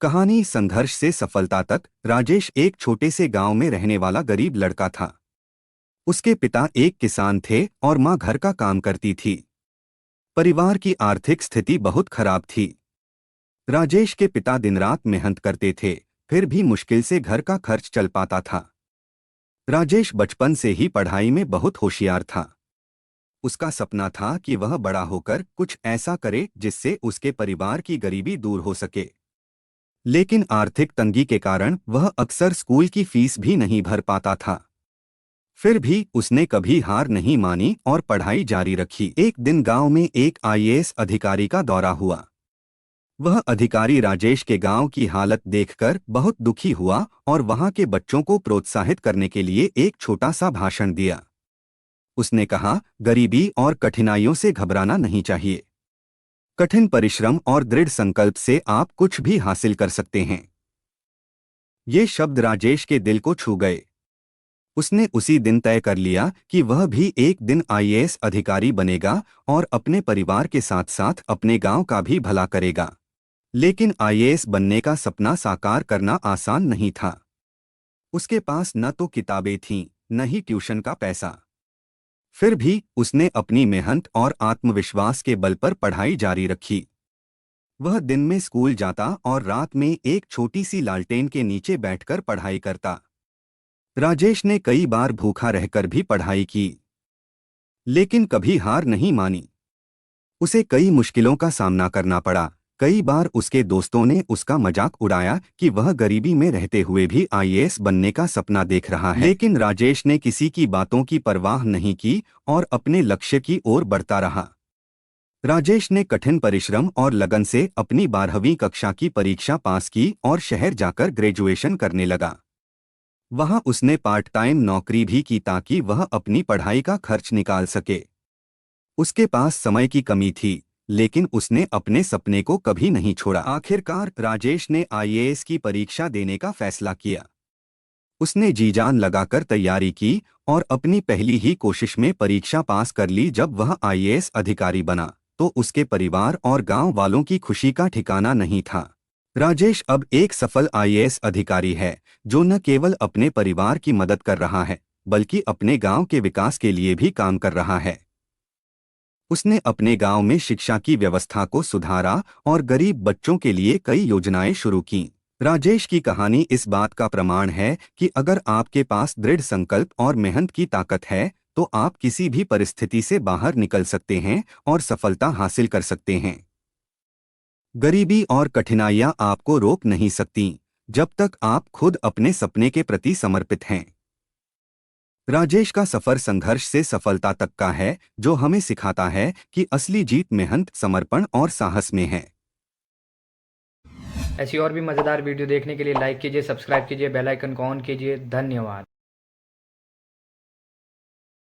कहानी संघर्ष से सफलता तक। राजेश एक छोटे से गांव में रहने वाला गरीब लड़का था। उसके पिता एक किसान थे और मां घर का काम करती थी। परिवार की आर्थिक स्थिति बहुत खराब थी। राजेश के पिता दिन रात मेहनत करते थे, फिर भी मुश्किल से घर का खर्च चल पाता था। राजेश बचपन से ही पढ़ाई में बहुत होशियार था। उसका सपना था कि वह बड़ा होकर कुछ ऐसा करे जिससे उसके परिवार की गरीबी दूर हो सके। लेकिन आर्थिक तंगी के कारण वह अक्सर स्कूल की फीस भी नहीं भर पाता था। फिर भी उसने कभी हार नहीं मानी और पढ़ाई जारी रखी। एक दिन गांव में एक आईएएस अधिकारी का दौरा हुआ। वह अधिकारी राजेश के गांव की हालत देखकर बहुत दुखी हुआ और वहां के बच्चों को प्रोत्साहित करने के लिए एक छोटा सा भाषण दिया। उसने कहा, गरीबी और कठिनाइयों से घबराना नहीं चाहिए। कठिन परिश्रम और दृढ़ संकल्प से आप कुछ भी हासिल कर सकते हैं। ये शब्द राजेश के दिल को छू गए। उसने उसी दिन तय कर लिया कि वह भी एक दिन आईएएस अधिकारी बनेगा और अपने परिवार के साथ साथ अपने गांव का भी भला करेगा। लेकिन आईएएस बनने का सपना साकार करना आसान नहीं था। उसके पास न तो किताबें थीं, न ही ट्यूशन का पैसा। फिर भी उसने अपनी मेहनत और आत्मविश्वास के बल पर पढ़ाई जारी रखी। वह दिन में स्कूल जाता और रात में एक छोटी सी लालटेन के नीचे बैठकर पढ़ाई करता। राजेश ने कई बार भूखा रहकर भी पढ़ाई की, लेकिन कभी हार नहीं मानी। उसे कई मुश्किलों का सामना करना पड़ा। कई बार उसके दोस्तों ने उसका मजाक उड़ाया कि वह गरीबी में रहते हुए भी आईएएस बनने का सपना देख रहा है। लेकिन राजेश ने किसी की बातों की परवाह नहीं की और अपने लक्ष्य की ओर बढ़ता रहा। राजेश ने कठिन परिश्रम और लगन से अपनी 12वीं कक्षा की परीक्षा पास की और शहर जाकर ग्रेजुएशन करने लगा। वहां उसने पार्ट टाइम नौकरी भी की ताकि वह अपनी पढ़ाई का खर्च निकाल सके। उसके पास समय की कमी थी, लेकिन उसने अपने सपने को कभी नहीं छोड़ा। आखिरकार राजेश ने आईएएस की परीक्षा देने का फैसला किया। उसने जी जान लगाकर तैयारी की और अपनी पहली ही कोशिश में परीक्षा पास कर ली। जब वह आईएएस अधिकारी बना तो उसके परिवार और गांव वालों की खुशी का ठिकाना नहीं था। राजेश अब एक सफल आईएएस अधिकारी है, जो न केवल अपने परिवार की मदद कर रहा है, बल्कि अपने गांव के विकास के लिए भी काम कर रहा है। उसने अपने गांव में शिक्षा की व्यवस्था को सुधारा और गरीब बच्चों के लिए कई योजनाएं शुरू की। राजेश की कहानी इस बात का प्रमाण है कि अगर आपके पास दृढ़ संकल्प और मेहनत की ताकत है, तो आप किसी भी परिस्थिति से बाहर निकल सकते हैं और सफलता हासिल कर सकते हैं। गरीबी और कठिनाइयां आपको रोक नहीं सकती, जब तक आप खुद अपने सपने के प्रति समर्पित हैं। राजेश का सफर संघर्ष से सफलता तक का है, जो हमें सिखाता है कि असली जीत मेहनत, समर्पण और साहस में है। ऐसी और भी मज़ेदार वीडियो देखने के लिए लाइक कीजिए, सब्सक्राइब कीजिए, बेल आइकन को ऑन कीजिए। धन्यवाद।